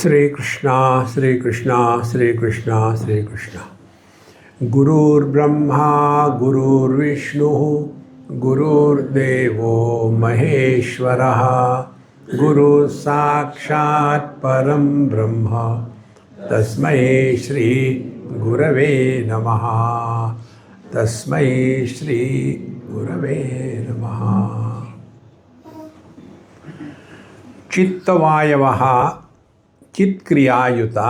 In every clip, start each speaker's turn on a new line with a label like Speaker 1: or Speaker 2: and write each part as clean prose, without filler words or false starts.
Speaker 1: Sri Krishna, Sri Krishna, Sri Krishna, Sri Krishna. Gurur Brahma, Gurur Vishnu, Gurur Devo Maheshwaraha, Guru Sakshat Param Brahma, Tasmai Shri Gurave Namaha, Tasmai Shri Gurave Namaha. Chittavayavaha चित्क्रियायुता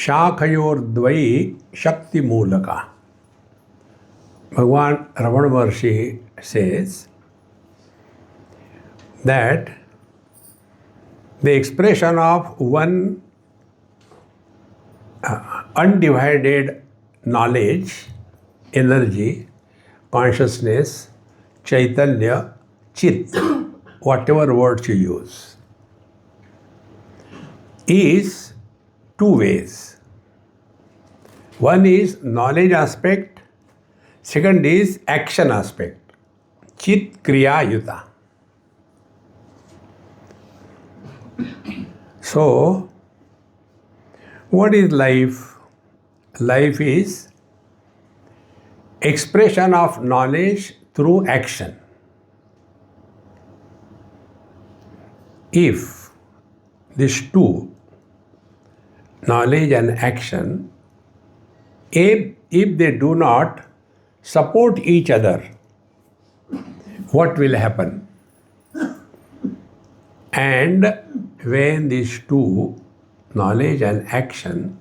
Speaker 1: शाखयोर्द्वयी शक्ति मूलका. Bhagwan Ramana Maharshi says that the expression of one undivided knowledge, energy, consciousness, chaitanya, chit, whatever words you use, is two ways. One is knowledge aspect, second is action aspect. Chit Kriya Yuta. So, what is life? Life is expression of knowledge through action. If these two, knowledge and action, if they do not support each other, what will happen? And when these two, knowledge and action,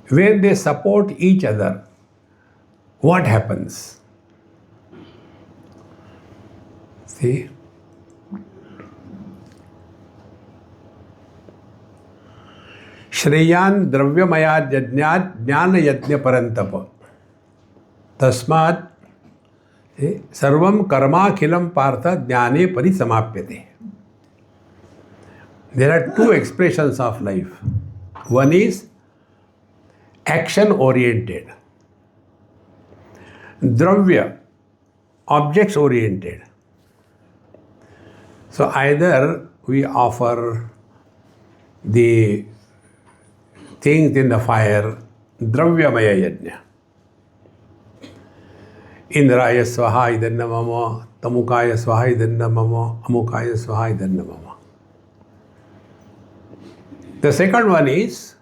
Speaker 1: when they support each other, what happens? See? श्रेयान द्रव्यमयाद यज्ञात ज्ञान यज्ञ परंतप तस्मात् सर्वं कर्माखिलं पार्थ ज्ञाने परिसमाप्यते. There are two expressions of life. One is action oriented, dravya, objects oriented. So either we offer the things in the fire, dravyamaya yajna. Indraya swaha idanna mama, tamukaya swaha idanna mama, amukaya swaha idanna mama. The second one is,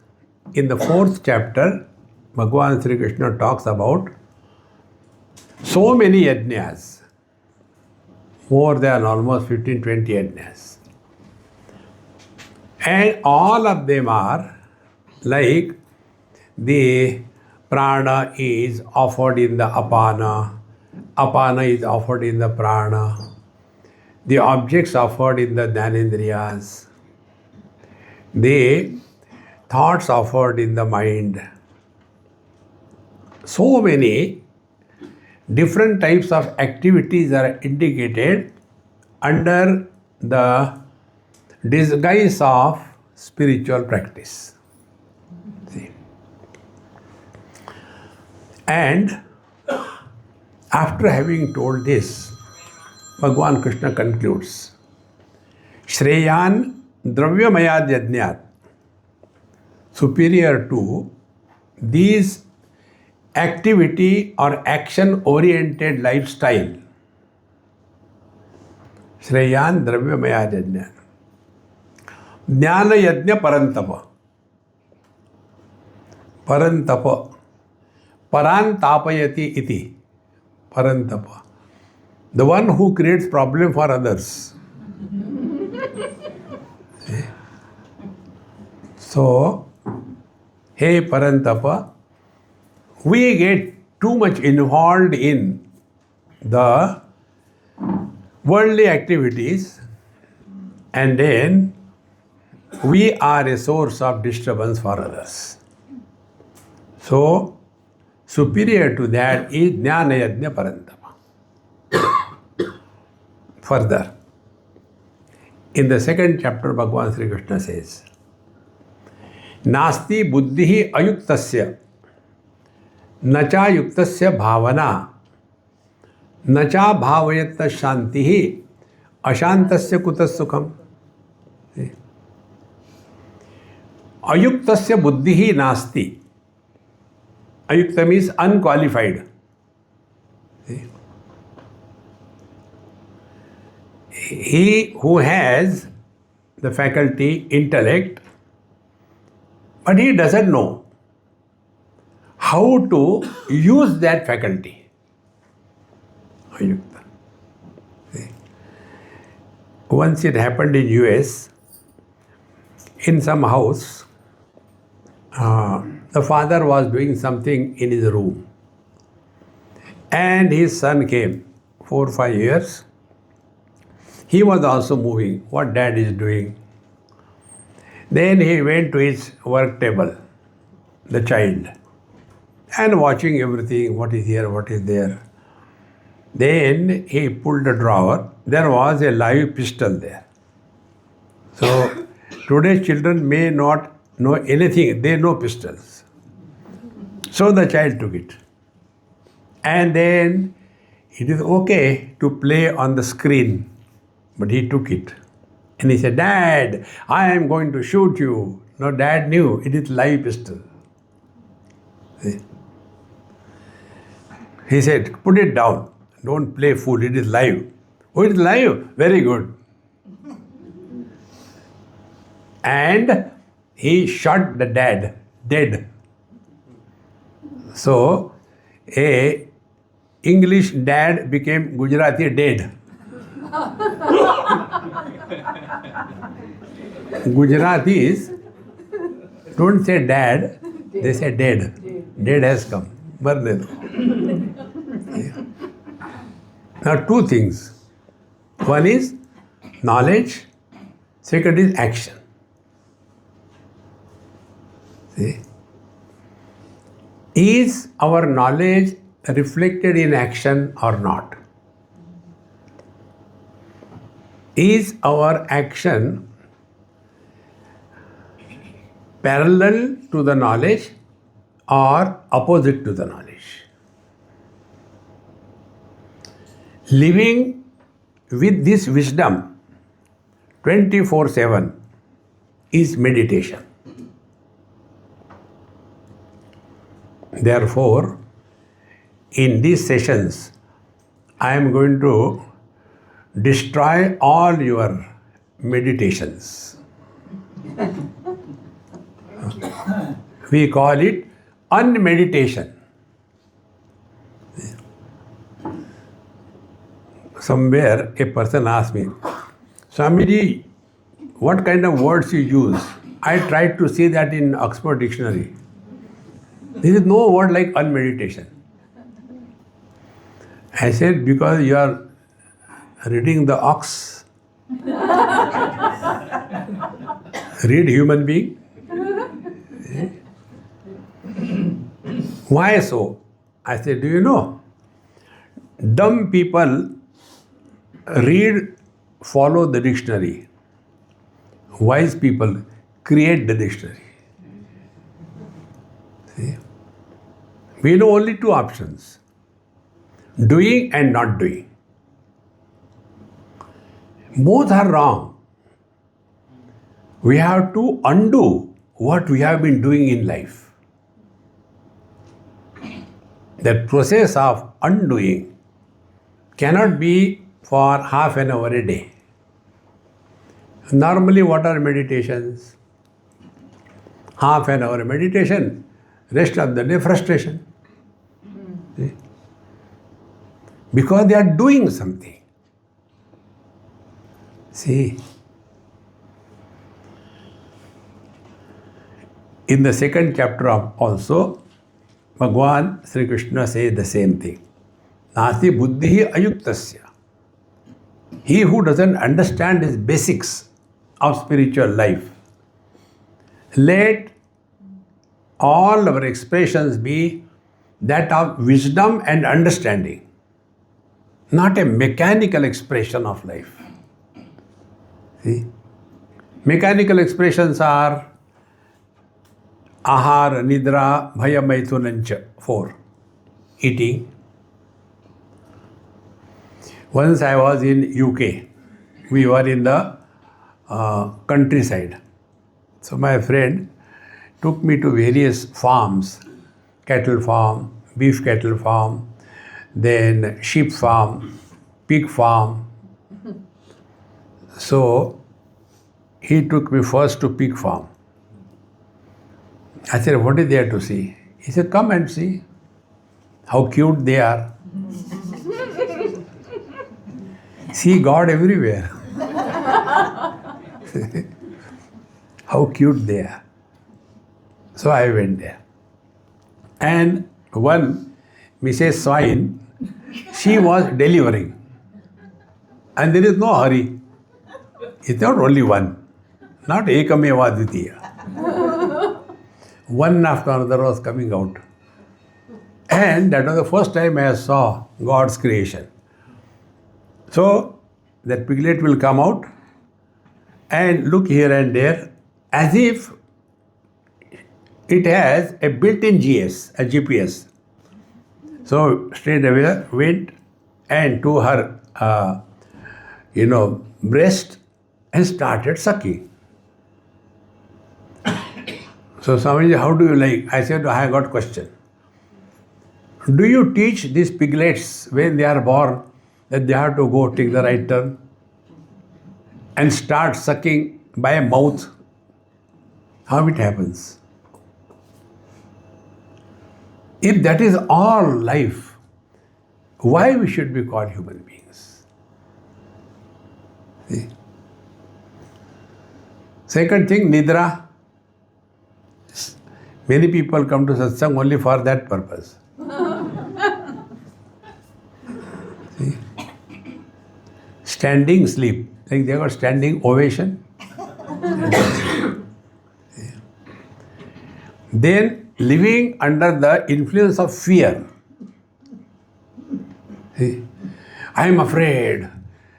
Speaker 1: in the 4th chapter, Bhagavan Sri Krishna talks about so many yajnas, more than almost 15-20 yajnas. And all of them are like the prana is offered in the apana, apana is offered in the prana, the objects offered in the dhanendriyas, the thoughts offered in the mind. So many different types of activities are indicated under the disguise of spiritual practice. See? And after having told this, Bhagavan Krishna concludes, Shreyan Dravyamayad Yajnat, superior to these activity or action oriented lifestyle. Shreyan Dravyamayad Yajnat. Jnana Yajna Parantapa. Parantapa. Parantapayati iti. Parantapa. The one who creates problem for others. So, hey Parantapa, we get too much involved in the worldly activities and then we are a source of disturbance for others. So, superior to that is Jnana Yajna Parantapa. Further, in the 2nd chapter, Bhagavan Sri Krishna says, Nasti buddhihi ayuktasya, nacha yuktasya bhavana, nacha bhavayatta shantihi, ashantasya kutas sukham. Ayuktasya buddhihi nasti. Ayukta means unqualified. See? He who has the faculty, intellect, but he doesn't know how to use that faculty. Ayukta. See? Once it happened in US, in some house, the father was doing something in his room. And his son came, 4 or 5 years. He was also moving, what dad is doing. Then he went to his work table, the child, and watching everything, what is here, what is there. Then he pulled a drawer. There was a live pistol there. So today's children may not know anything, they know pistols. So the child took it. And then it is okay to play on the screen, but he took it. And he said, Dad, I am going to shoot you. No, Dad knew it is live pistol. See? He said, put it down. Don't play fool, it is live. Oh, it is live? Very good. And he shot the dad dead. So, a English dad became Gujarati dead. Gujaratis don't say dad, they say dead. Dead has come. Marne do. Now, two things. One is knowledge, second is action. See? Is our knowledge reflected in action or not? Is our action parallel to the knowledge or opposite to the knowledge? Living with this wisdom 24/7 is meditation. Therefore, in these sessions, I am going to destroy all your meditations. We call it unmeditation. Somewhere a person asked me, Swamiji, what kind of words you use? I tried to see that in Oxford Dictionary. There is no word like unmeditation. I said, because you are reading the ox. Read human being. Why so? I said, do you know? Dumb people read, follow the dictionary. Wise people create the dictionary. See? We know only two options. Doing and not doing. Both are wrong. We have to undo what we have been doing in life. That process of undoing cannot be for half an hour a day. Normally, what are meditations? Half an hour meditation, rest of the day frustration. See? Because they are doing something. See, in the second chapter of also, Bhagwan Sri Krishna says the same thing. Nasti buddhihi ayuktasya. He who doesn't understand his basics of spiritual life, let all our expressions be that of wisdom and understanding, not a mechanical expression of life. See? Mechanical expressions are ahar, nidra, bhaya, maithunancha, 4. Eating. Once I was in UK. We were in the countryside. So my friend took me to various farms, cattle farm, beef cattle farm, then sheep farm, pig farm. So he took me first to pig farm. I said, what is there to see? He said, come and see how cute they are. See God everywhere. How cute they are. So I went there. And one Mrs. Swine, she was delivering. And there is no hurry. It's not only one. Not Ekameva Dvitiya. One after another was coming out. And that was the first time I saw God's creation. So that piglet will come out and look here and there as if it has a built-in a GPS. So straight away went and to her, breast and started sucking. So Swamiji, how do you like? I said, I got question. Do you teach these piglets when they are born that they have to go take the right turn and start sucking by a mouth? How it happens? If that is all life, why we should be called human beings? See? Second thing, Nidra. Many people come to satsang only for that purpose. See? Standing sleep. Like they got standing ovation. Then living under the influence of fear. See? I am afraid.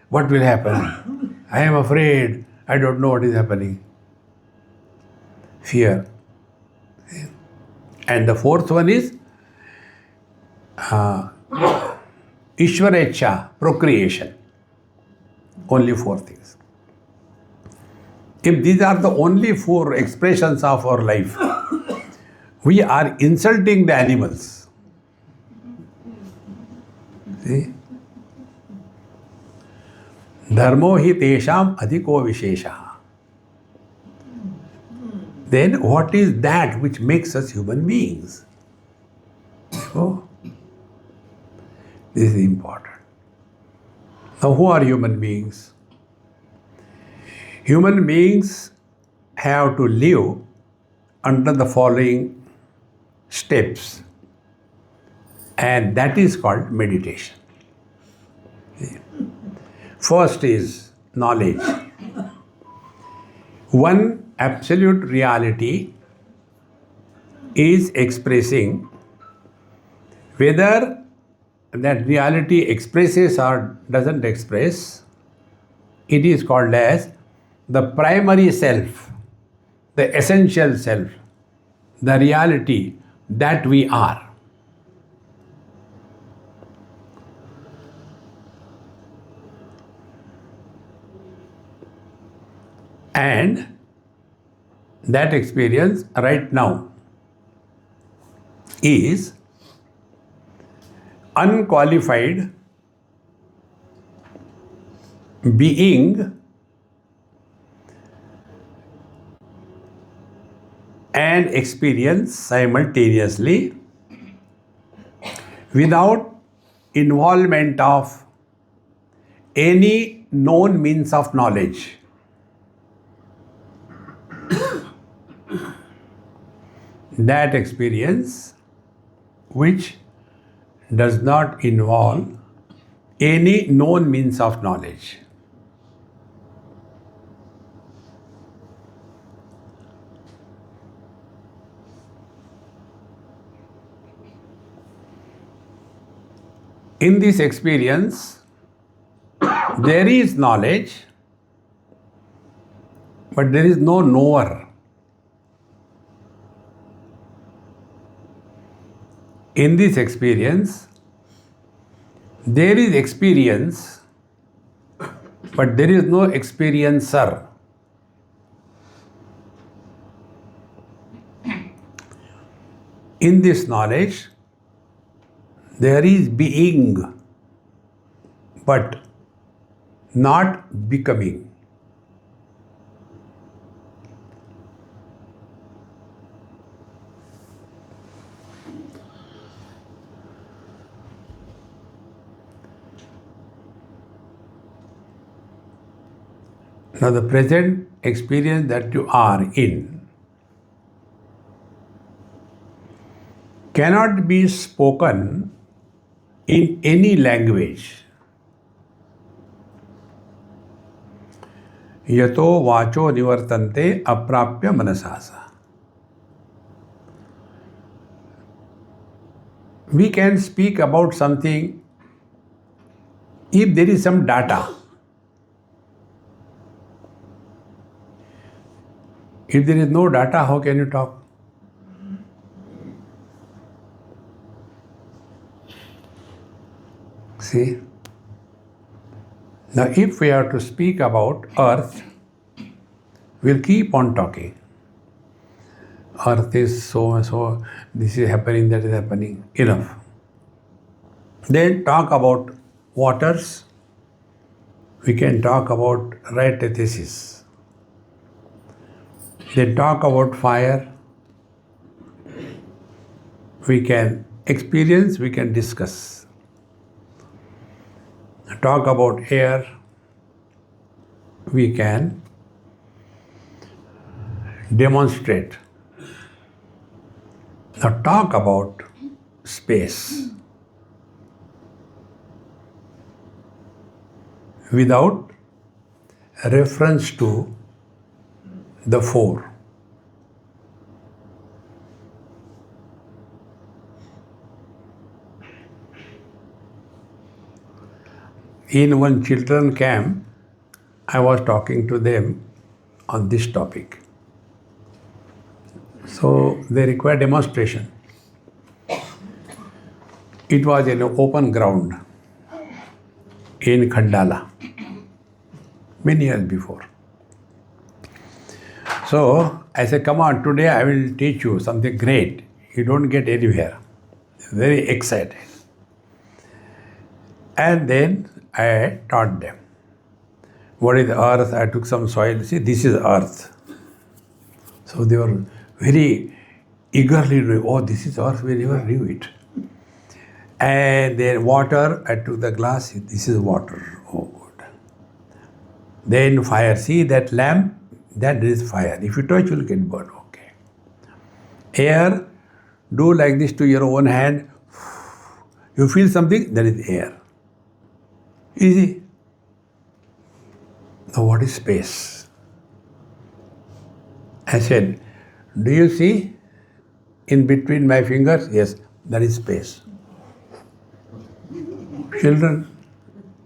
Speaker 1: What will happen? I am afraid. I don't know what is happening. Fear. See? And the fourth one is Ishwarecha, procreation. Only four things. If these are the only four expressions of our life, we are insulting the animals. See? Dharmo hi tesham adhiko vishesha. Then what is that which makes us human beings? Oh, this is important. Now, who are human beings? Human beings have to live under the following steps, and that is called meditation. First is knowledge. One absolute reality is expressing, whether that reality expresses or doesn't express, it is called as the primary self, the essential self, the reality that we are. And that experience right now is unqualified being and experience simultaneously without involvement of any known means of knowledge. That experience which does not involve any known means of knowledge. In this experience, there is knowledge, but there is no knower. In this experience, there is experience, but there is no experiencer. In this knowledge, there is being, but not becoming. Now, the present experience that you are in cannot be spoken in any language. यतो वाचो निवर्तन्ते अप्राप्य मनसासा. We can speak about something if there is some data. If there is no data, how can you talk? See? Now, if we have to speak about earth, we'll keep on talking. Earth is so and so, this is happening, that is happening. Enough. Then talk about waters. We can talk about write a thesis. Then talk about fire. We can experience, we can discuss. Talk about air. We can demonstrate. Now talk about space without reference to the four. In one children camp, I was talking to them on this topic. So they require demonstration. It was in an open ground in Khandala, many years before. So I said, come on, today I will teach you something great. You don't get anywhere. Very excited. And then I taught them. What is earth? I took some soil. See, this is earth. So they were very eagerly doing, oh, this is earth, we never knew it. And then water, I took the glass, this is water. Oh, good. Then fire, see that lamp, that is fire. If you touch, you'll get burned. Okay. Air, do like this to your own hand. You feel something, that is air. Easy. Now what is space? I said, do you see in between my fingers? Yes, that is space. Children,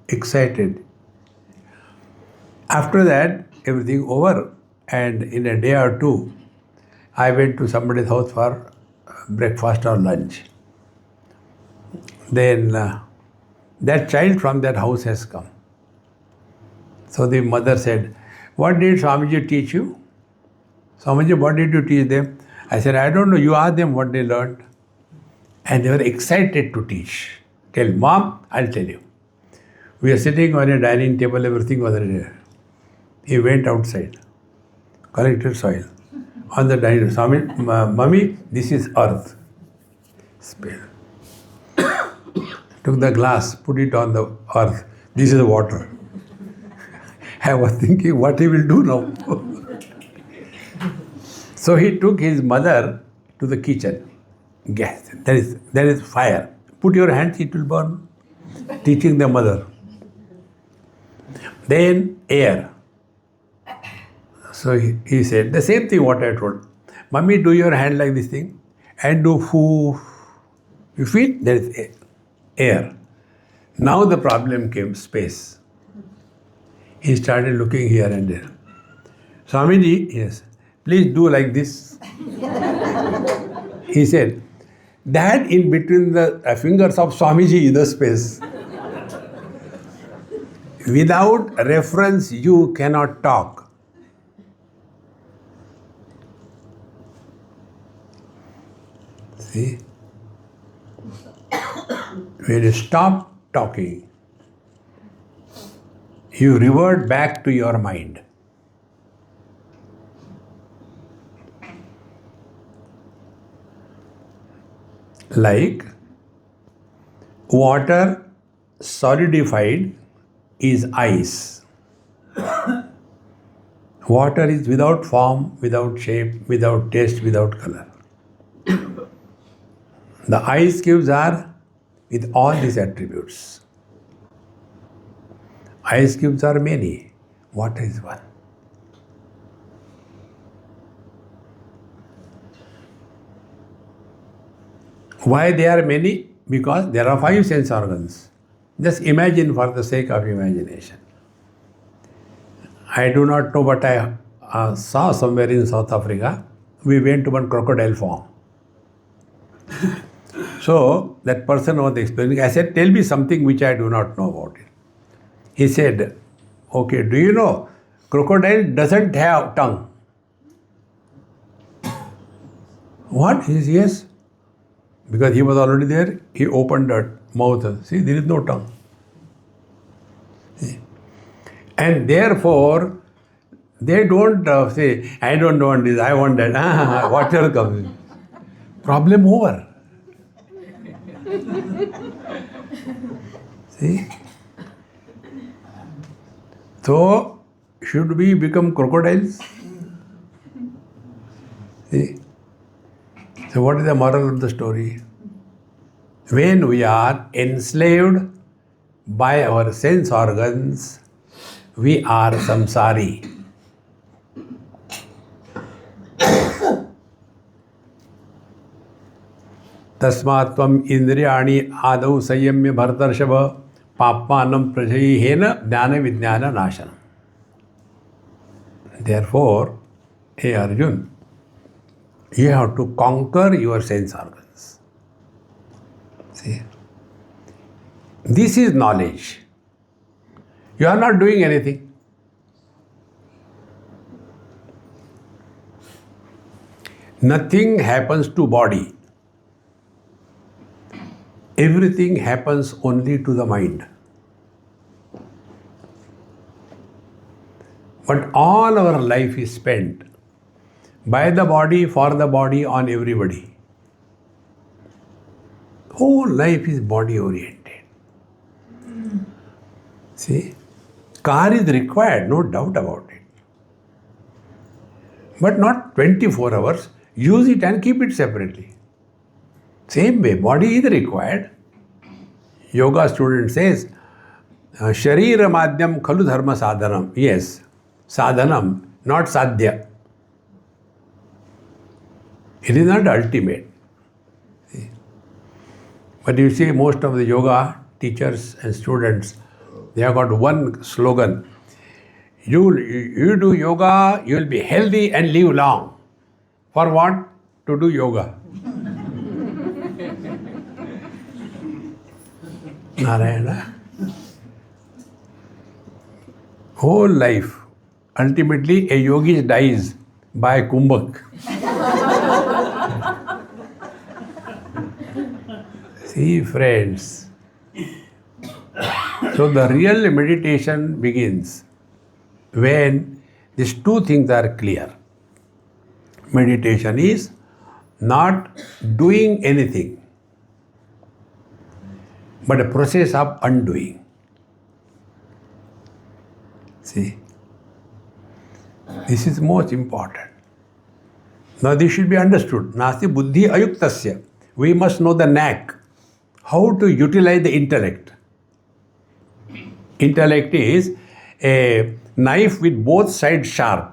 Speaker 1: excited. After that, everything over, and in a day or two, I went to somebody's house for breakfast or lunch. Then that child from that house has come. So the mother said, what did Swamiji teach you? Swamiji, what did you teach them? I said, I don't know. You ask them what they learned. And they were excited to teach. Tell, Mom, I'll tell you. We are sitting on a dining table, everything was there. He went outside, collected soil. On the dining table, Mummy, this is earth. Spill. Took the glass, put it on the earth. This is water. I was thinking what he will do now. So he took his mother to the kitchen. Gas. There is fire. Put your hands, it will burn. Teaching the mother. Then air. So he said the same thing what I told. Mummy, do your hand like this thing and do foo. You feel there is air. Now the problem came, space. He started looking here and there. Swamiji, yes, please do like this. He said, that in between the fingers of Swamiji is the space. Without reference, you cannot talk. See? When you stop talking, you revert back to your mind. Like water solidified is ice. Water is without form, without shape, without taste, without color. The ice cubes are with all these attributes. Ice cubes are many, water is one. Why they are many? Because there are 5 sense organs. Just imagine for the sake of imagination. I do not know, but I saw somewhere in South Africa, we went to one crocodile farm. So that person was explaining, I said, tell me something which I do not know about it. He said, okay, do you know, crocodile doesn't have tongue. What? He says, yes. Because he was already there, he opened the mouth. See, there is no tongue. See? And therefore, they don't say, I don't want this, I want that. Whatever comes. Problem over. See? So, should we become crocodiles? See? So, what is the moral of the story? When we are enslaved by our sense organs, we are samsari. Tasmat tvam indriyani adau sayamya bhartarshava papmanam prajayihena jnana vijnana nashanam. Therefore, hey Arjun, you have to conquer your sense organs. See? This is knowledge. You are not doing anything. Nothing happens to body. Everything happens only to the mind. But all our life is spent by the body, for the body, on everybody. Whole life is body oriented. See? Car is required, no doubt about it. But not 24 hours. Use it and keep it separately. Same way, body is required. Yoga student says, Sharira madhyam khalu dharma sadhanam. Yes, sadhanam, not sadhya. It is not ultimate. See? But you see, most of the yoga teachers and students, they have got one slogan. You do yoga, you will be healthy and live long. For what? To do yoga. Narayana. Whole life. Ultimately, a yogi dies by kumbhak. See, friends. So the real meditation begins when these two things are clear. Meditation is not doing anything, but a process of undoing. See, this is most important. Now this should be understood. Nasti buddhi ayuktasya. We must know the knack, how to utilize the intellect. Intellect is a knife with both sides sharp.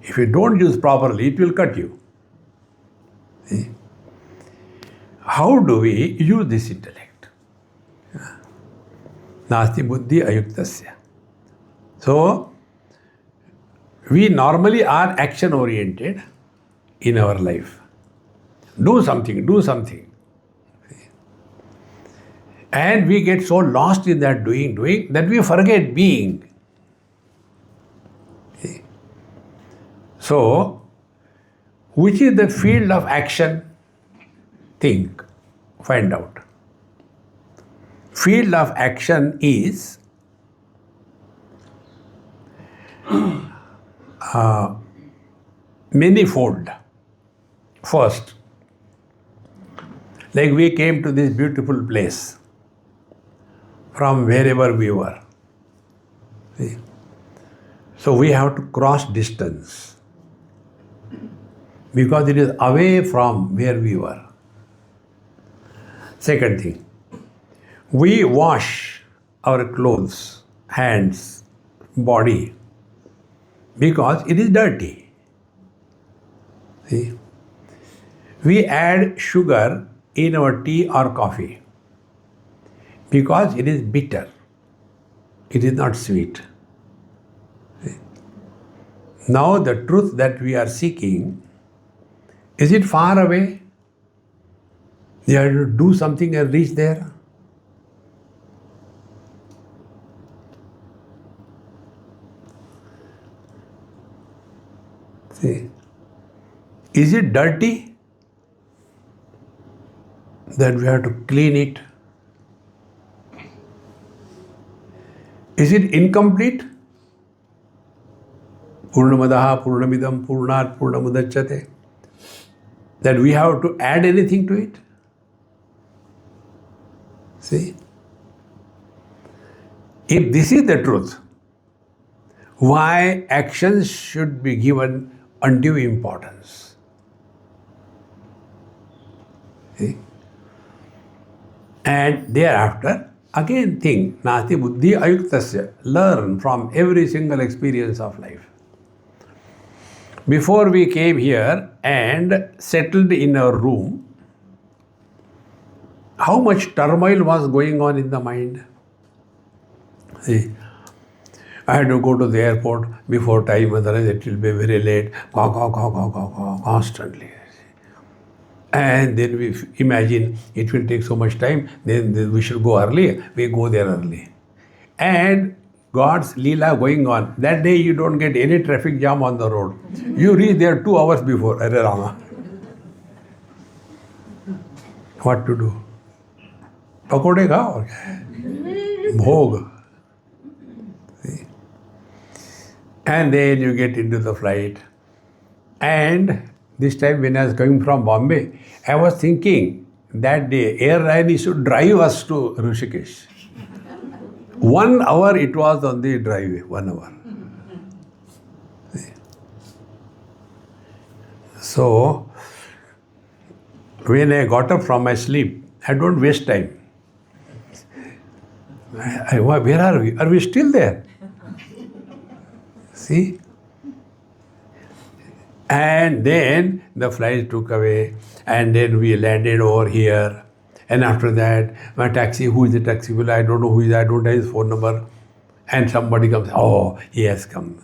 Speaker 1: If you don't use properly, it will cut you. See? How do we use this intellect? Nasti buddhi ayuktasya. So, we normally are action oriented in our life. Do something, do something. And we get so lost in that doing that we forget being. So, which is the field of action? think, find out. Field of action is manifold. First, like we came to this beautiful place from wherever we were. See? So we have to cross distance because it is away from where we were. Second thing, we wash our clothes, hands, body because it is dirty. See? We add sugar in our tea or coffee because it is bitter. It is not sweet. See? Now the truth that we are seeking, is it far away? You have to do something and reach there? See? Is it dirty? That we have to clean it. Is it incomplete? Purnamadaha Purnamidam Purnat Purnamudachyate. That we have to add anything to it? See? If this is the truth, why actions should be given undue importance? See? And thereafter, again think, Nasti Buddhi Ayuktasya, learn from every single experience of life. Before we came here and settled in our room, how much turmoil was going on in the mind? See, I had to go to the airport before time, otherwise it will be very late, constantly. And then we imagine it will take so much time, then we should go early, we go there early. And God's Leela going on. That day you don't get any traffic jam on the road. You reach there 2 hours before. Arre Rama. What to do? Pakode khao? Bhog. See? And then you get into the flight. And this time when I was coming from Bombay, I was thinking that the airline should drive us to Rishikesh. 1 hour it was on the driveway, 1 hour. See? So, when I got up from my sleep, I don't waste time. Where are we? Are we still there? See? And then the flight took away, and then we landed over here. And after that, my taxi, who is the taxi? Well, I don't know who is, I don't have his phone number. And somebody comes, oh, he has come.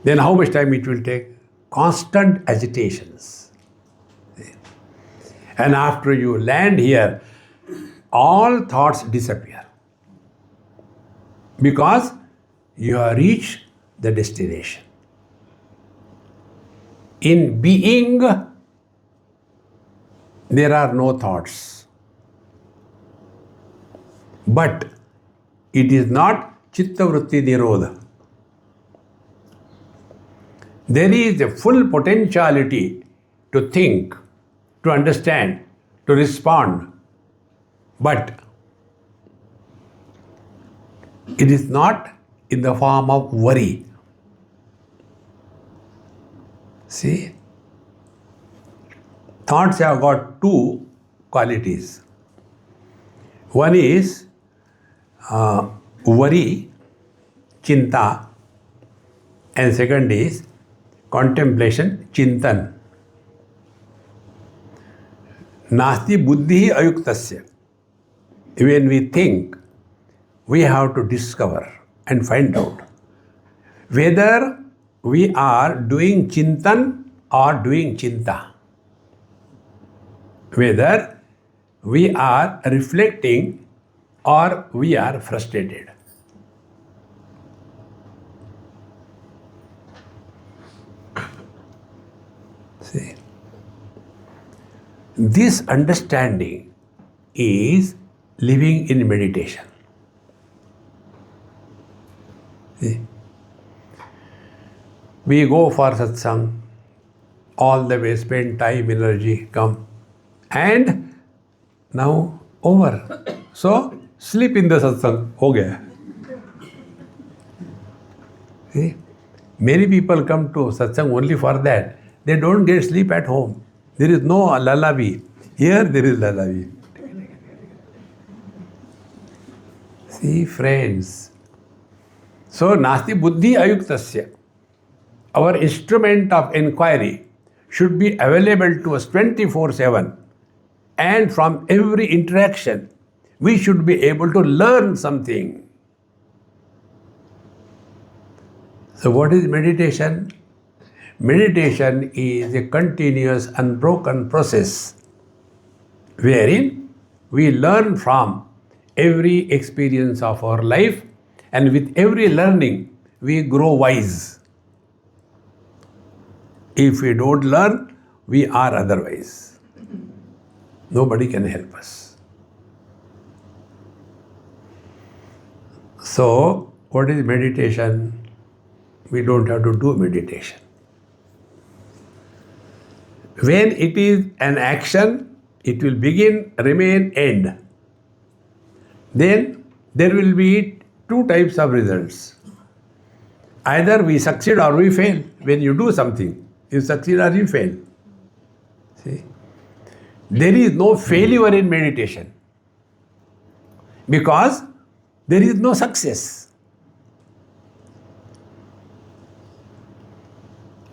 Speaker 1: Then how much time it will take? Constant agitations. And after you land here, all thoughts disappear. Because you have reached the destination. In being, there are no thoughts. But it is not chitta vritti nirodha. There is a full potentiality to think, to understand, to respond. But it is not in the form of worry. See? Thoughts have got 2 qualities. One is worry, chinta, and second is contemplation, chintan. Nasti buddhi ayuktasya. When we think, we have to discover and find out whether we are doing chintan or doing chinta. Whether we are reflecting or we are frustrated. See? This understanding is living in meditation. See? We go for satsang, all the way, spend time, energy, come, and now over. So, sleep in the satsang, ho gaya. See? Many people come to satsang only for that. They don't get sleep at home. There is no lullaby. Here there is lullaby. See, friends. So, nasti buddhi ayuktasya. Our instrument of inquiry should be available to us 24/7. And from every interaction, we should be able to learn something. So, what is meditation? Meditation is a continuous, unbroken process wherein we learn from every experience of our life, and with every learning, we grow wise. If we don't learn, we are otherwise. Nobody can help us. So, what is meditation? We don't have to do meditation. When it is an action, it will begin, remain, end. Then there will be two types of results. Either we succeed or we fail. When you do something, you succeed or you fail. See? There is no failure in meditation because there is no success.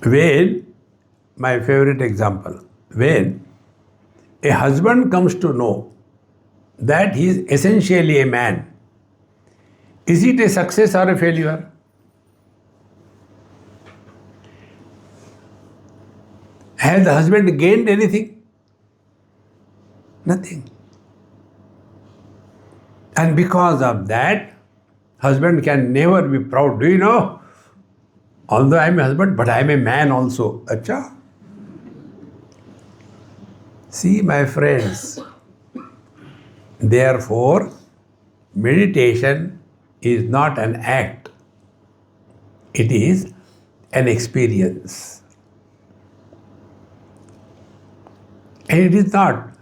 Speaker 1: When, my favorite example, when a husband comes to know that he is essentially a man, is it a success or a failure? Has the husband gained anything? Nothing. And because of that, husband can never be proud. Do you know? Although I am a husband, but I am a man also. Acha? See, my friends, therefore, meditation is not an act. It is an experience. And it is not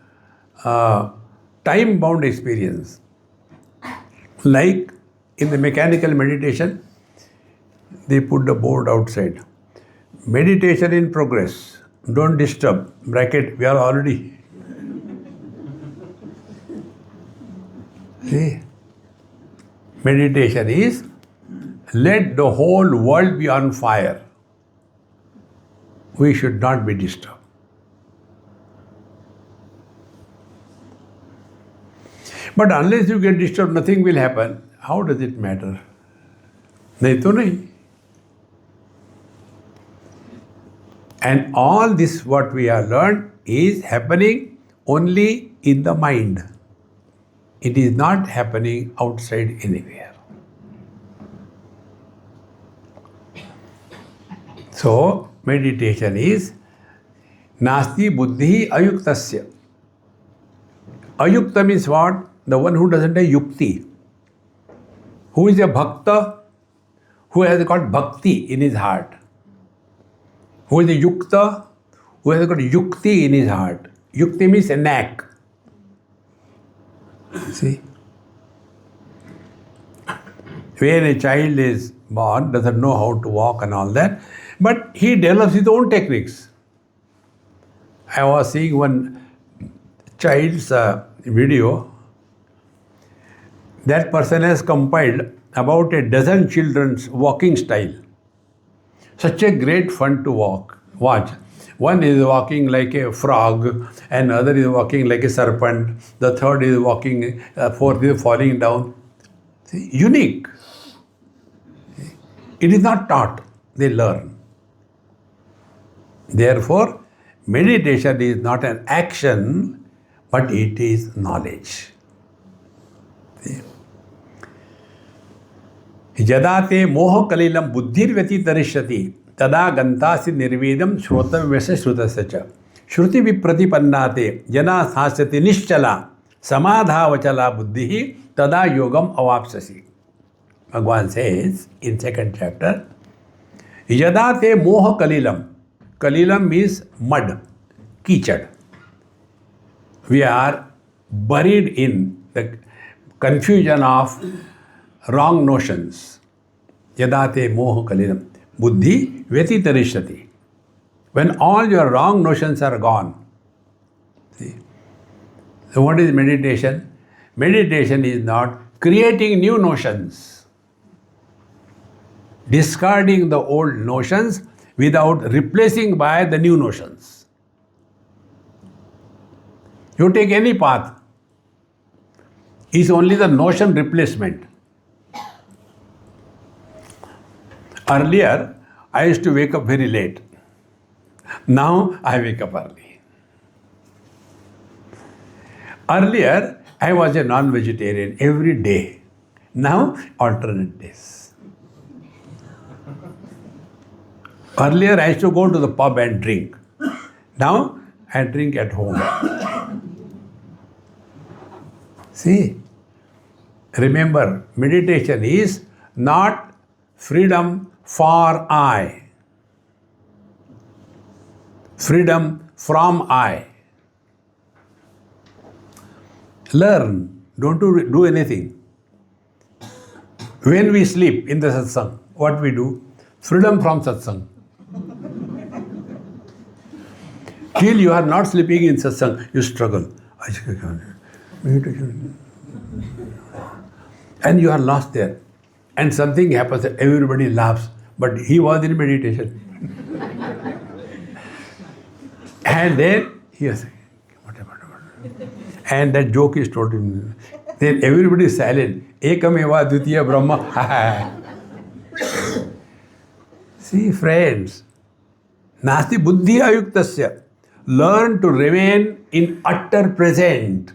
Speaker 1: a time-bound experience. Like in the mechanical meditation, they put the board outside. Meditation in progress. Don't disturb. Bracket, we are already. See? Meditation is let the whole world be on fire. We should not be disturbed. But unless you get disturbed, nothing will happen. How does it matter? Nahi to nahi. And all this what we have learned is happening only in the mind. It is not happening outside anywhere. So, meditation is nasti buddhi ayuktasya. Ayukta means what? The one who doesn't have yukti. Who is a bhakta? Who has got bhakti in his heart. Who is a yukta? Who has got yukti in his heart. Yukti means a knack. See? When a child is born, doesn't know how to walk and all that, but he develops his own techniques. I was seeing one child's video. That person has compiled about a dozen children's walking style. Such a great fun to watch. One is walking like a frog, and other is walking like a serpent. The third is walking, fourth is falling down. See, unique. It is not taught, they learn. Therefore, meditation is not an action, but it is knowledge. See? Yada te moha buddhir vyati tarishati tada gantasi nirvedam shrotam vyasa shrutasya cha. Shruti vipratipannate jana sthasati nischala samadhavachala buddhi tada yogam avapsasi. Bhagavan says in second chapter, yada te moha kalilam. Kalilam means mud, kichad. We are buried in the confusion of wrong notions. Yadate moha kalilam. Buddhi vyatitarishati. When all your wrong notions are gone. See? So what is meditation? Meditation is not creating new notions. Discarding the old notions without replacing by the new notions. You take any path, is only the notion replacement. Earlier, I used to wake up very late. Now, I wake up early. Earlier, I was a non-vegetarian every day. Now, alternate days. Earlier, I used to go to the pub and drink. Now, I drink at home. See, remember, meditation is not freedom for I. Freedom from I. Learn, don't do anything. When we sleep in the satsang, what we do? Freedom from satsang. Till you are not sleeping in satsang, you struggle. Meditation. And you are lost there. And something happens, everybody laughs, but he was in meditation. And then he was saying, whatever. And that joke is told him. Then everybody is silent. Ekameva dvitiya brahma. See, friends, nasti buddhi ayuktasya. Learn to remain in utter present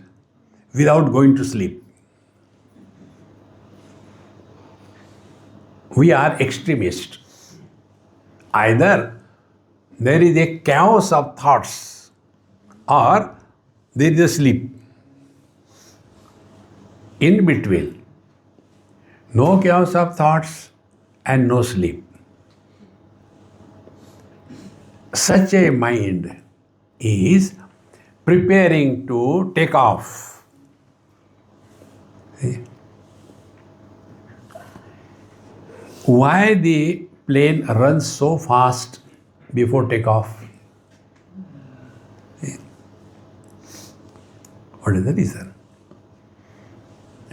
Speaker 1: without going to sleep. We are extremists. Either there is a chaos of thoughts or there is a sleep. In between, no chaos of thoughts and no sleep. Such a mind is preparing to take off. See? Why the plane runs so fast before takeoff? See? What is the reason?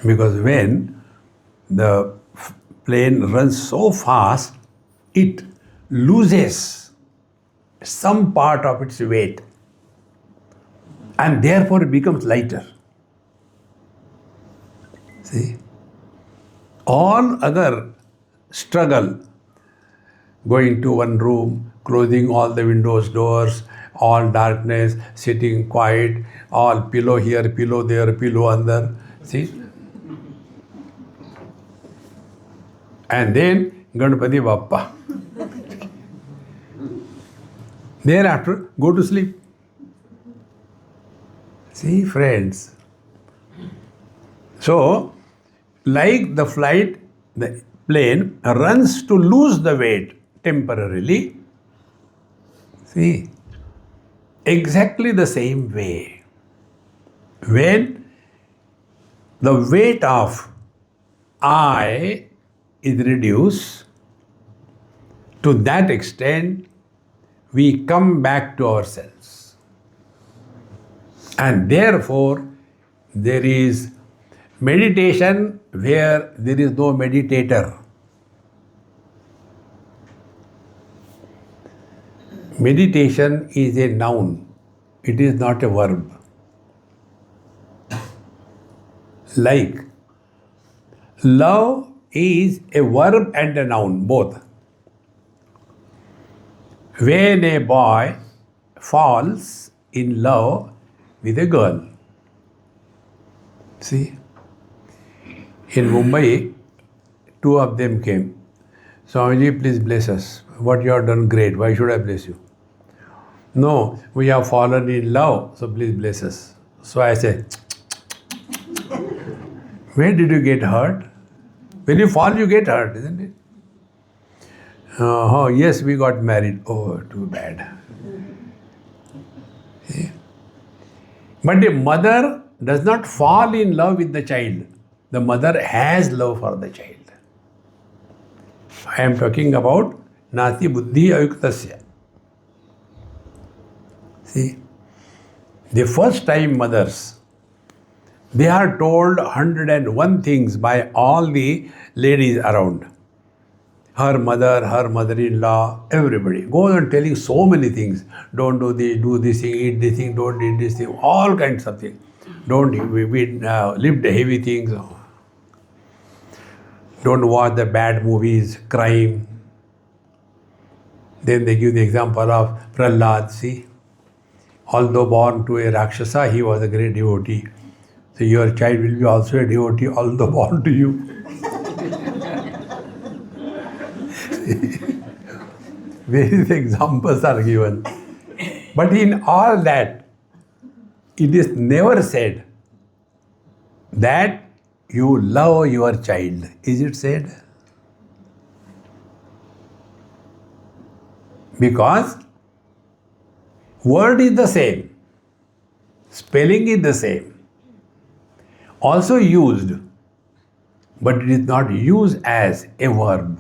Speaker 1: Because when the plane runs so fast, it loses some part of its weight and therefore it becomes lighter. See? All other struggle, going to one room, closing all the windows, doors, all darkness, sitting quiet, all pillow here, pillow there, pillow under. See? And then Ganpati Bappa. Thereafter, go to sleep. See, friends. So, like the flight, the plane runs to lose the weight temporarily. See, exactly the same way. When the weight of I is reduced, to that extent, we come back to ourselves. And therefore, there is meditation where there is no meditator. Meditation is a noun. It is not a verb. Like, love is a verb and a noun, both. When a boy falls in love with a girl. See, in Mumbai, two of them came. Swamiji, please bless us. What you have done, great. Why should I bless you? No, we have fallen in love, so please bless us. So I say, where did you get hurt? When you fall, you get hurt, isn't it? Oh, yes, we got married. Oh, too bad. See? But the mother does not fall in love with the child. The mother has love for the child. I am talking about Nati Buddhi Ayuktasya. See, the first time mothers, they are told 101 things by all the ladies around. Her mother, her mother-in-law, everybody goes on telling so many things. Don't do this thing, eat this thing, don't eat this thing, all kinds of things. Don't lift heavy things. Don't watch the bad movies, crime. Then they give the example of Prahlad. See, although born to a Rakshasa, he was a great devotee. So your child will be also a devotee, although born to you. Various examples are given. But in all that, it is never said that you love your child. Is it said? Because word is the same, spelling is the same, also used, but it is not used as a verb.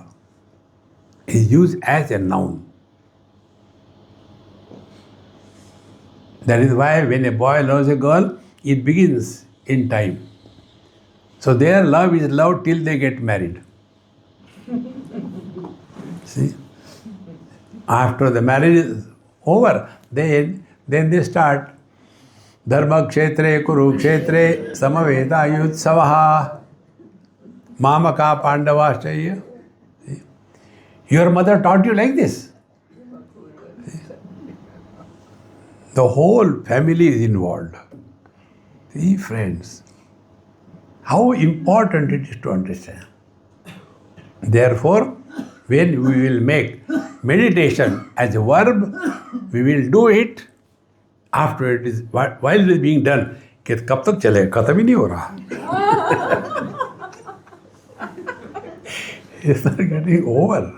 Speaker 1: It is used as a noun. That is why when a boy loves a girl, it begins in time. So their love is love till they get married. See? After the marriage is over, then they start Dharma Kshetre Kurukshetre Samaveta Yutsavaha Mamaka Pandavaschaya. Your mother taught you like this. The whole family is involved. See, friends, how important it is to understand. Therefore, when we will make meditation as a verb, we will do it after it is, while it is being done. कि कब तक चले, खत्म ही नहीं हो रहा. It's not getting over.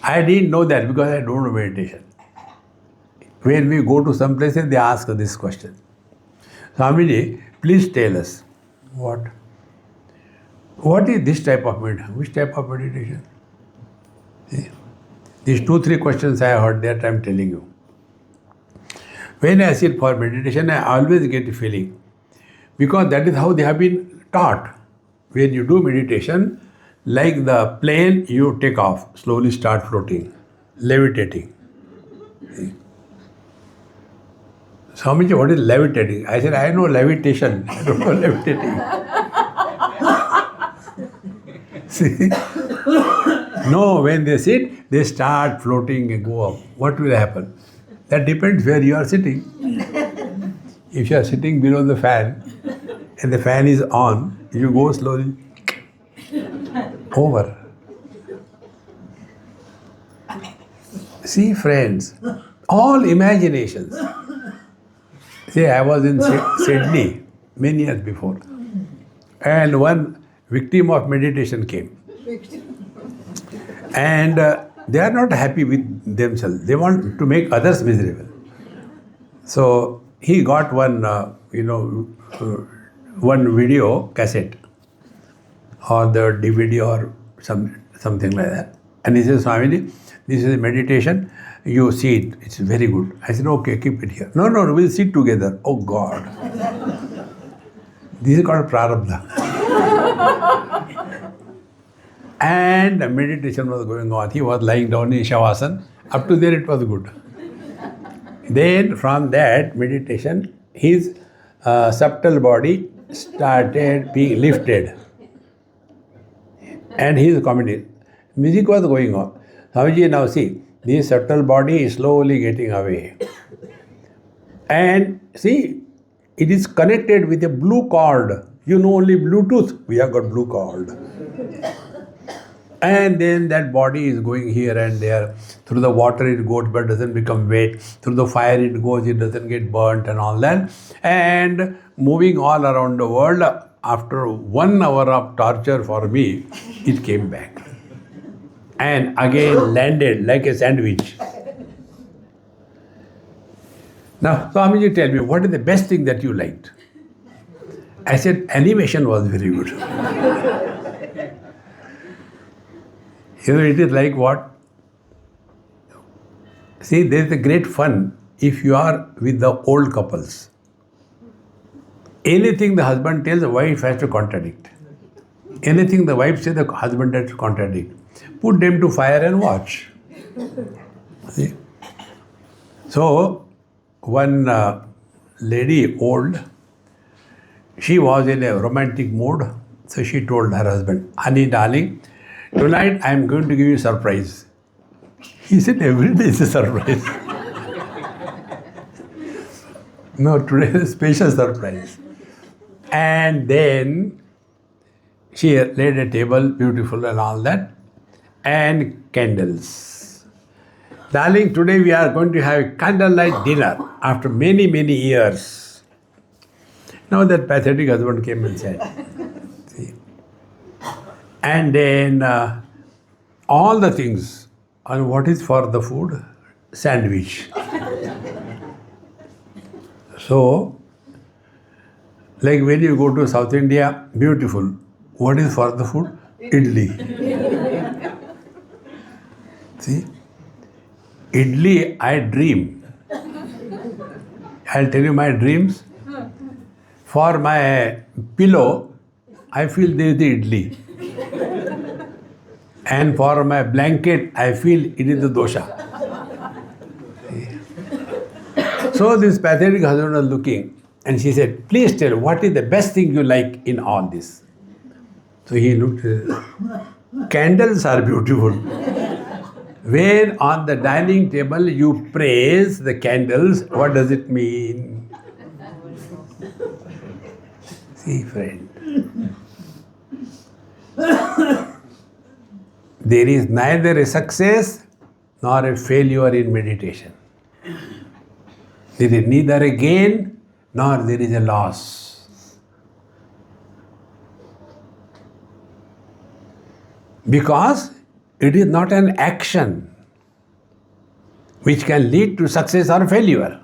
Speaker 1: I didn't know that because I don't know meditation. When we go to some places, they ask this question. Swamiji, please tell us what is this type of meditation? Which type of meditation? See? These 2-3 questions I heard that I am telling you. When I sit for meditation, I always get a feeling. Because that is how they have been taught. When you do meditation, like the plane, you take off, slowly start floating, levitating. See? Swamiji, what is levitating? I said, I know levitation. I don't know levitating. See? No, when they sit, they start floating and go up. What will happen? That depends where you are sitting. If you are sitting below the fan and the fan is on, you go slowly over. See, friends, all imaginations. See, I was in Sydney many years before, and one victim of meditation came. And they are not happy with themselves. They want to make others miserable. So he got one, one video cassette or the DVD or something like that. And he says, Swamiji, this is a meditation. You see it. It's very good. I said, okay, keep it here. No, we'll sit together. Oh God. This is called prarabdha. And the meditation was going on. He was lying down in Shavasana. Up to there it was good. Then from that meditation, his subtle body started being lifted. And his comedy. Music was going on. Swamiji, now see, this subtle body is slowly getting away. And see, it is connected with a blue cord. You know only Bluetooth. We have got blue cord. And then that body is going here and there. Through the water it goes but doesn't become wet. Through the fire it goes, it doesn't get burnt and all that. And moving all around the world, after 1 hour of torture for me, it came back. And again landed like a sandwich. Now, Swamiji, tell me, what is the best thing that you liked? I said, animation was very good. It is like what? See, there is a great fun if you are with the old couples. Anything the husband tells, the wife has to contradict. Anything the wife says, the husband has to contradict. Put them to fire and watch. See? So, one lady, old, she was in a romantic mood. So she told her husband, honey, darling, tonight I am going to give you a surprise. He said, every day is a surprise. No, today is a special surprise. And then she laid a table, beautiful and all that, and candles. Darling, today we are going to have a candlelight dinner after many, many years. Now that pathetic husband came and said, see. And then all the things. And what is for the food? Sandwich. So, like when you go to South India, beautiful. What is for the food? Idli. See? Idli, I dream. I'll tell you my dreams. For my pillow, I feel there is the idli. And for my blanket, I feel it is the dosha. So this pathetic husband was looking, and she said, please tell, what is the best thing you like in all this? So he looked, candles are beautiful. When on the dining table you praise the candles, what does it mean? See, friend. There is neither a success nor a failure in meditation. There is neither a gain nor there is a loss. Because it is not an action which can lead to success or failure.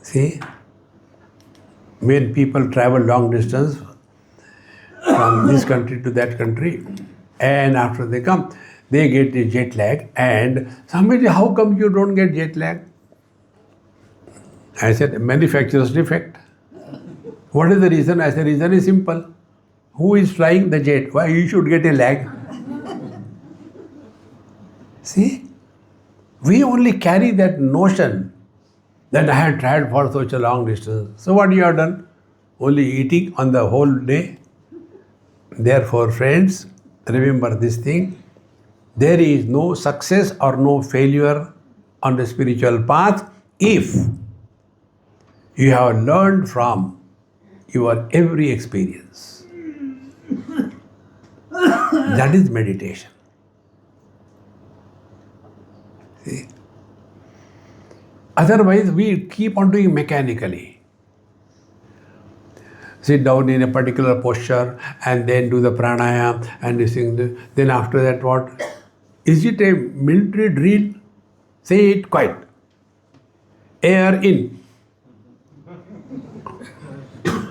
Speaker 1: See, when people travel long distance from this country to that country, and after they come, they get a jet lag, and somebody, how come you don't get jet lag? I said, manufacturer's defect. What is the reason? I said, reason is simple. Who is flying the jet? Why you should get a lag? See, we only carry that notion that I had traveled for such a long distance. So what you have done? Only eating on the whole day. Therefore, friends, remember this thing. There is no success or no failure on the spiritual path if you have learned from your every experience. That is meditation. See? Otherwise, we keep on doing mechanically. Sit down in a particular posture and then do the pranayama and this thing. Then after that, what? Is it a military drill? Say it quiet. Air in.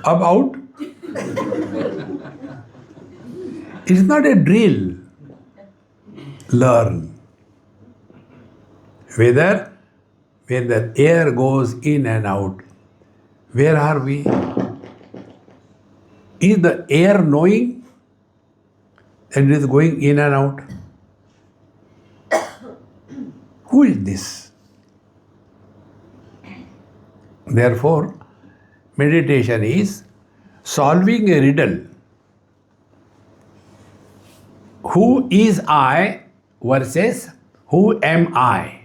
Speaker 1: Up out. It is not a drill. Learn. Whether when the air goes in and out, where are we? Is the air knowing that it is going in and out? Who is this? Therefore, meditation is solving a riddle. Who is I versus who am I?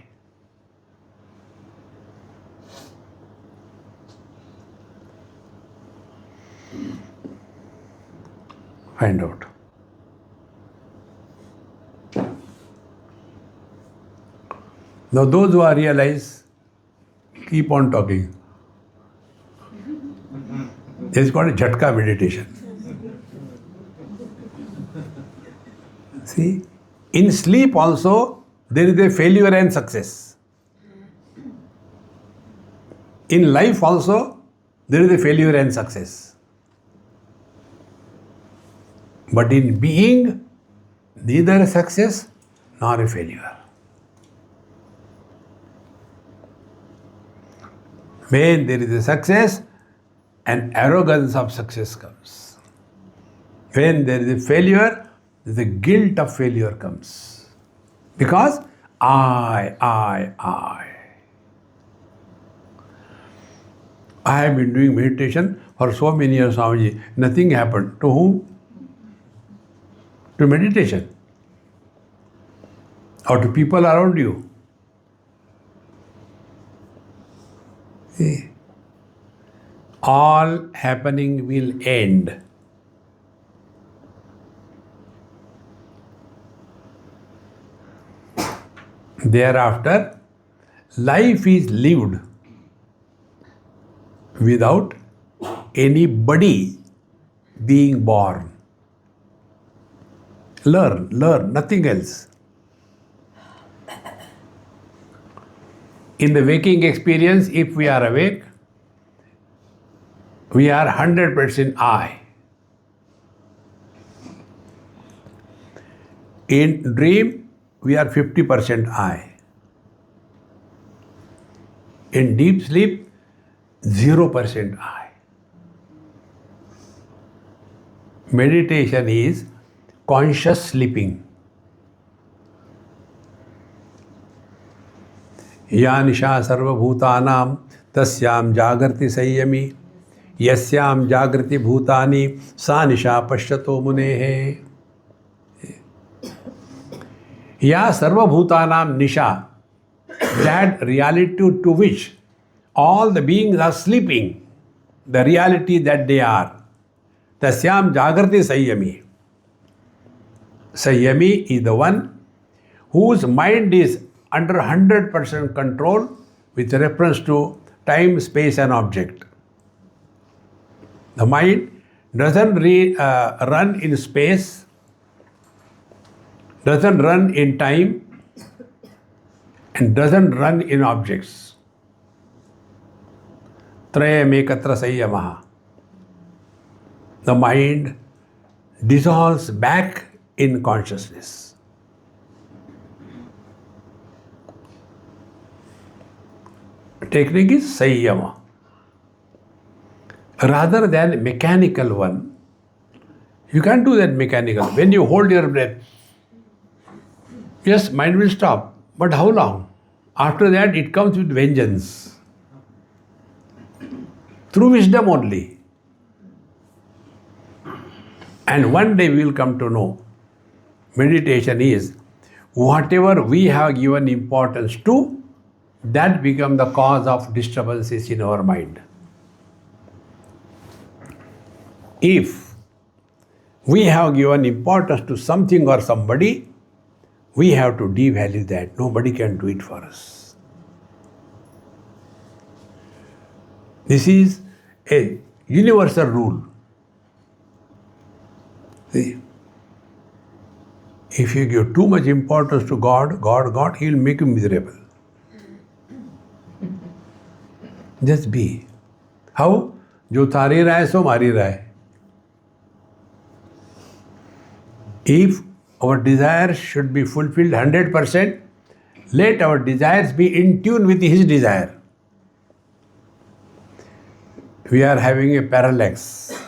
Speaker 1: Find out. Now those who are realized, keep on talking. This is called a jhatka meditation. See, in sleep also there is a failure and success. In life also there is a failure and success. But in being, neither a success nor a failure. When there is a success, an arrogance of success comes. When there is a failure, the guilt of failure comes. Because I. I have been doing meditation for so many years, Swamiji. Nothing happened. To whom? To meditation. Or to people around you. See? All happening will end. Thereafter, life is lived without anybody being born. Learn, nothing else. In the waking experience, if we are awake, we are 100% I. In dream, we are 50% I. In deep sleep, 0% I. Meditation is conscious sleeping. या निशा सर्वभूतानां तस्यां जागर्ति संयमी यस्यां जागृति भूतानि सा निशा पश्यतो मुनेः. या सर्वभूतानां निशा, that reality to which all the beings are sleeping, the reality that they are. Tasyam jagrati संयमी. Sanjami is the one whose mind is under 100% control with reference to time, space and object. The mind doesn't run in space, doesn't run in time, and doesn't run in objects. Trayam ekatra संयमः. The mind dissolves back in consciousness. Technique is Sayyama. Rather than mechanical one, you can't do that mechanical. When you hold your breath, yes, mind will stop. But how long? After that, it comes with vengeance. Through wisdom only. And one day we will come to know meditation is whatever we have given importance to, that become the cause of disturbances in our mind. If we have given importance to something or somebody, we have to devalue that. Nobody can do it for us. This is a universal rule. See, if you give too much importance to God, He will make you miserable. Just be. How? जो थारी राय सो मारी राय. If our desires should be fulfilled 100%, let our desires be in tune with His desire. We are having a parallax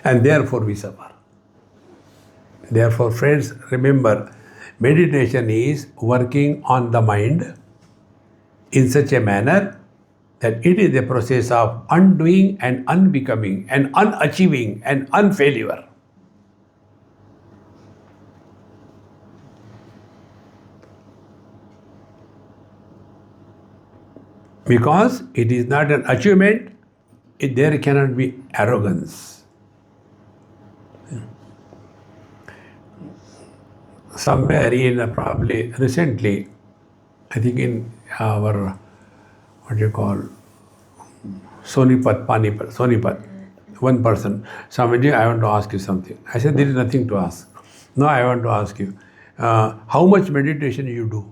Speaker 1: and therefore we suffer. Therefore, friends, remember, meditation is working on the mind in such a manner that it is a process of undoing and unbecoming and unachieving and unfailure. Because it is not an achievement, there cannot be arrogance. somewhere in probably recently, I think in our, what do you call, Sonipat, Panipat, Sonipat, one person, Swamiji, I want to ask you something. I said, there is nothing to ask. No, I want to ask you, how much meditation you do?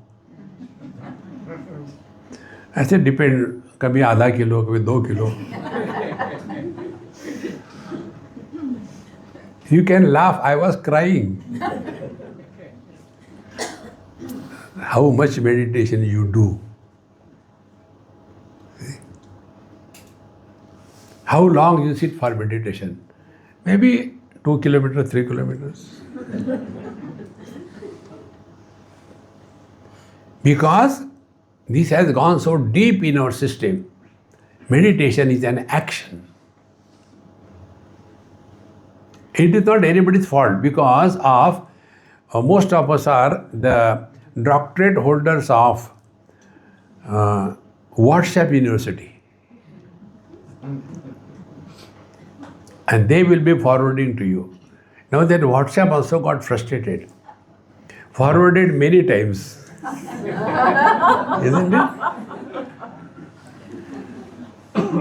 Speaker 1: I said, depend, कभी आधा kilo, कभी 2 kilo. You can laugh, I was crying. How much meditation you do? How long you sit for meditation? Maybe 2 kilometers, 3 kilometers. Because this has gone so deep in our system. Meditation is an action. It is not anybody's fault because of most of us are the doctorate holders of WhatsApp University. And they will be forwarding to you. Now that WhatsApp also got frustrated. Forwarded many times. Isn't it?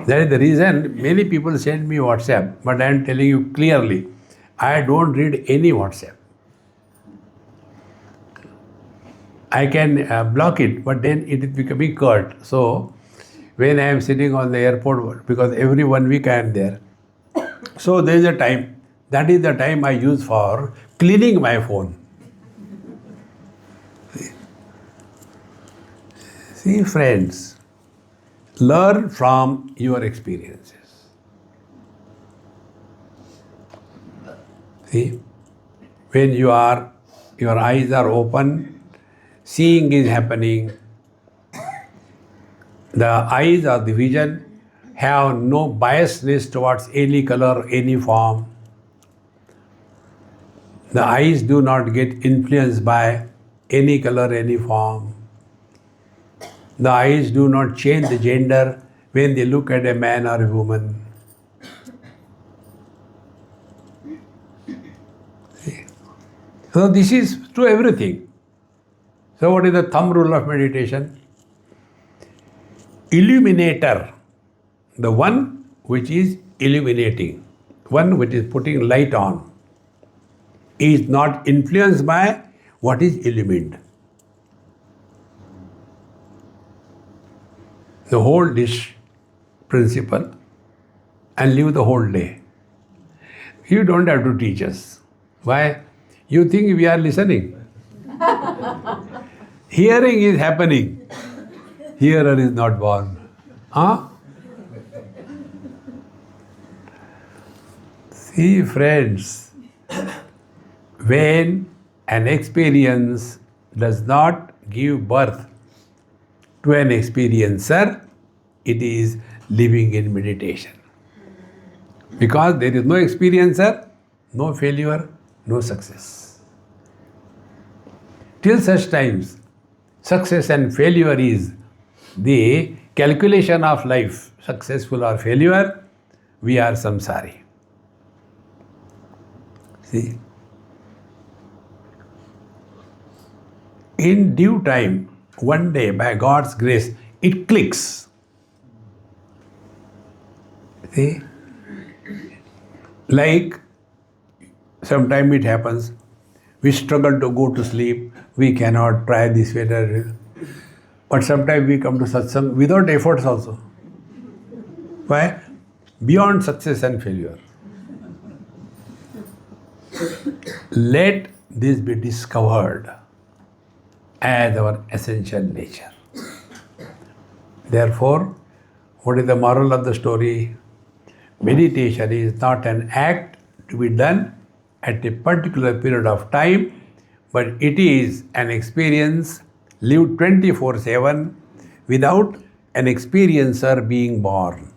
Speaker 1: That is the reason many people send me WhatsApp, but I am telling you clearly, I don't read any WhatsApp. I can block it, but then it is becoming curt. So, when I am sitting on the airport, because every 1 week I am there, so there is a time, that is the time I use for cleaning my phone. See, friends, learn from your experiences. See, when your eyes are open, seeing is happening. The eyes or the vision have no biasness towards any color, any form. The eyes do not get influenced by any color, any form. The eyes do not change the gender when they look at a man or a woman. See? So this is to everything. So what is the thumb rule of meditation? Illuminator, the one which is illuminating, one which is putting light on, is not influenced by what is illumined. The whole dish principle and live the whole day. You don't have to teach us. Why? You think we are listening. Hearing is happening. Hearer is not born. Huh? See, friends, when an experience does not give birth to an experiencer, it is living in meditation. Because there is no experiencer, no failure, no success. Till such times, success and failure is the calculation of life, successful or failure, we are samsari. See? In due time, one day, by God's grace, it clicks. See? Like, sometimes it happens, we struggle to go to sleep, we cannot try this way, that. But sometimes we come to satsang without efforts also. Why? Beyond success and failure. Let this be discovered as our essential nature. Therefore, what is the moral of the story? Meditation is not an act to be done at a particular period of time, but it is an experience lived 24/7 without an experiencer being born.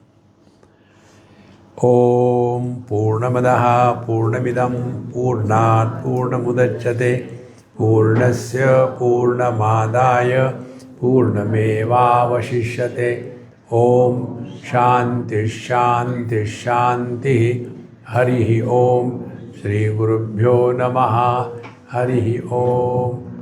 Speaker 1: Om Purnamadaha Purnamidam Purnat Purnamudachyate Purnasya Purnamadaya Purnamevavashishyate. Om Shanti Shanti Shanti. Harihi Om. Shri Gurubhyo Namaha. Harihi Om.